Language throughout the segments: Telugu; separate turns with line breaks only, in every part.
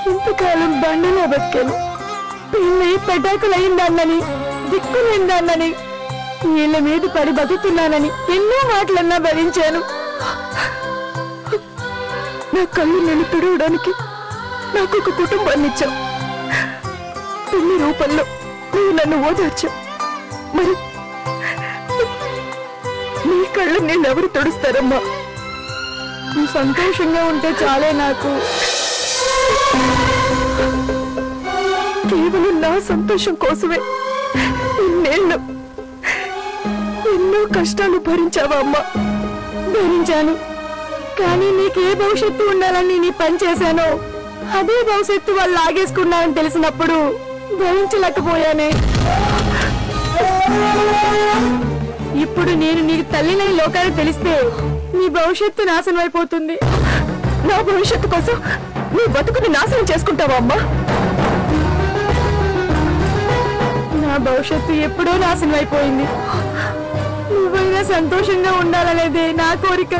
ఇంతకాలం బండలో బతికాను. పెళ్ళి పెటాకులైందన్నని, దిక్కులైందన్నని, వీళ్ళ మీద పడి బతుకుతున్నానని ఎన్నో మాటలన్నా భరించాను. నా కళ్ళు నేను తుడవడానికి నాకు ఒక కుటుంబాన్ని ఇచ్చావు. పెళ్లి రూపంలో నువ్వు నన్ను ఓదార్చావు. మరి నీ కళ్ళు నేను ఎవరు తుడుస్తారమ్మా? నువ్వు సంతోషంగా ఉంటే చాలే నాకు. కేవలం నా సంతోషం కోసమే నేను ఎన్నో కష్టాలు భరించావా అమ్మా? భరించాను. కానీ నీకే భవిష్యత్తు ఉండాలని నీ పని చేశాను. అదే భవిష్యత్తు వాళ్ళు లాగేసుకున్నావని తెలిసినప్పుడు భరించలేకపోయానే. ఇప్పుడు నేను నీకు తల్లినని లోకానికి తెలిస్తే నీ భవిష్యత్తు నాశనం అయిపోతుంది. నా భవిష్యత్తు కోసం నీ బతుకుని నాశనం చేసుకుంటావా అమ్మా? నా భవిష్యత్తు ఎప్పుడో నాశనం అయిపోయింది. నువ్వైనా సంతోషంగా ఉండాలనేదే నా కోరిక.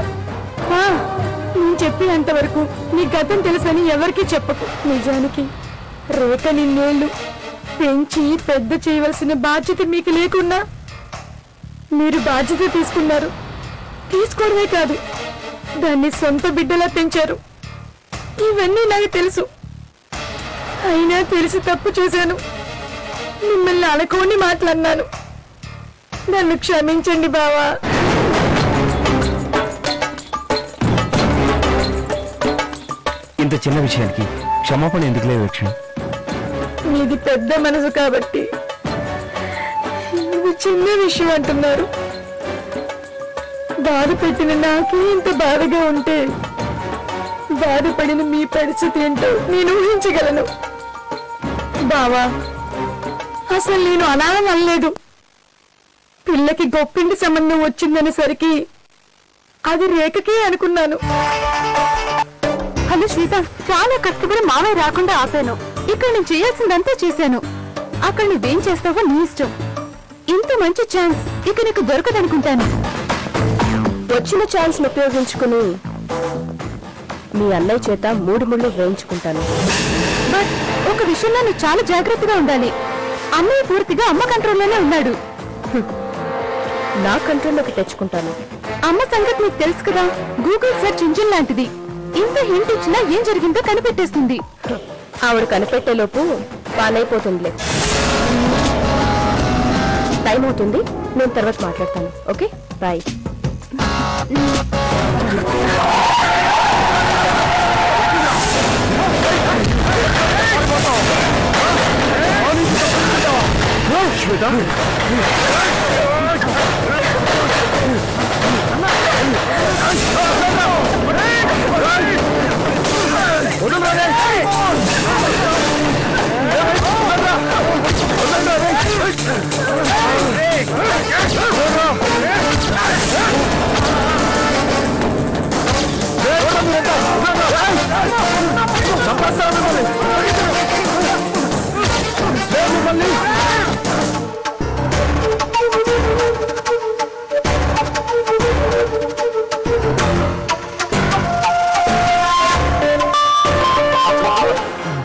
నేను చెప్పినంత వరకు నీ గతం తెలుసని ఎవరికీ చెప్పకు. నిజానికి రేఖ నిన్నేళ్లు పెంచి పెద్ద చేయవలసిన బాధ్యత మీకు లేకున్నా మీరు బాధ్యత తీసుకున్నారు. తీసుకోవడమే కాదు, దాన్ని సొంత బిడ్డలా పెంచారు. ఇవన్నీ నాకు తెలుసు. అయినా తెలిసి తప్పు చేశాను. మిమ్మల్ని అనుకోని మాట్లాడినాను. నన్ను క్షమించండి బావా.
ఇంత చిన్న విషయానికి క్షమాపణ ఎందుకులే వీక్షణ?
మీది పెద్ద మనసు కాబట్టి ఇది చిన్న విషయం అంటున్నారు. బాధ పెట్టిన నాకే ఇంత బాధగా ఉంటే బాధపడిన మీ పరిస్థితి ఏంటో నేను ఊహించగలను. బావా, అసలు నేను అనాలని అనలేదు. పిల్లకి గొప్పింటి సంబంధం వచ్చిందనేసరికి అది రేఖకే అనుకున్నాను. హలో శ్రీత, చాలా కష్టపడి మావయ్య రాకుండా ఆపాను. ఇక్కడ నేను చేయాల్సిందంతా చేశాను. అక్కడ నువ్వేం చేస్తావో నీ ఇష్టం. ఇంత మంచి ఛాన్స్ ఇక నీకు దొరకదనుకుంటాను.
వచ్చిన ఛాన్స్ ఉపయోగించుకుని మీ అన్నయ్య చేత 3 ముళ్ళు వేయించుకుంటాను.
బట్ ఒక విషయంలో నువ్వు చాలా జాగ్రత్తగా ఉండాలి. అన్నయ్య పూర్తిగా అమ్మ కంట్రోల్లోనే ఉన్నాడు.
నా కంట్రోల్లోకి తెచ్చుకుంటాను.
అమ్మ సంగతి నీకు తెలుసు కదా, గూగుల్ సెర్చ్ ఇంజిన్ లాంటిది. ఇంత హింట్ ఇచ్చినా ఏం జరిగిందో కనిపెట్టేస్తుంది.
ఆవిడ కనిపెట్టేలోపు పాలైపోతుందిలే. టైం అవుతుంది, నేను తర్వాత మాట్లాడతాను. Okay, bye.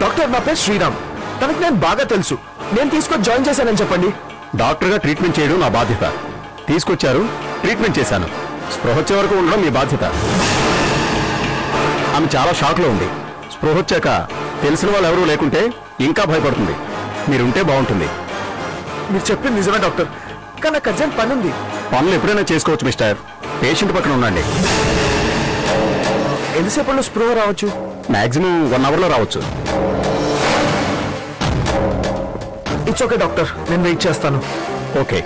డాక్టర్, నా పేరు శ్రీరామ్. తనకు నేను బాగా తెలుసు. నేను తీసుకొని జాయిన్ చేశానని చెప్పండి.
డాక్టర్గా ట్రీట్మెంట్ చేయడం నా బాధ్యత. తీసుకొచ్చారు, ట్రీట్మెంట్ చేశాను. స్పృహ వచ్చే వరకు ఉండడం మీ బాధ్యత. ఆమె చాలా షాక్లో ఉంది. స్పృహ వచ్చాక తెలిసిన వాళ్ళు ఎవరూ లేకుంటే ఇంకా భయపడుతుంది. మీరుంటే బాగుంటుంది.
మీరు చెప్పింది నిజమే డాక్టర్, కానీ నాకు అర్జెంట్ పని ఉంది.
పనులు ఎప్పుడైనా చేసుకోవచ్చు మిస్టర్. పేషెంట్ పక్కన ఉండండి.
ఎంతసేపట్లో స్పృహ రావచ్చు?
మాక్సిమం 1 అవర్లో రావచ్చు.
ఇట్స్ ఓకే డాక్టర్, నేను వెయిట్ చేస్తాను.
ఓకే.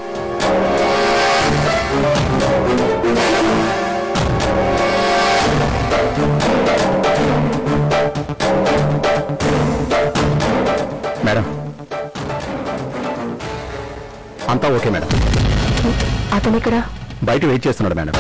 మేడం, అంతా ఓకే మేడం.
అతనిక్కడ
బయట వెయిట్ చేస్తున్నాడు మేడం.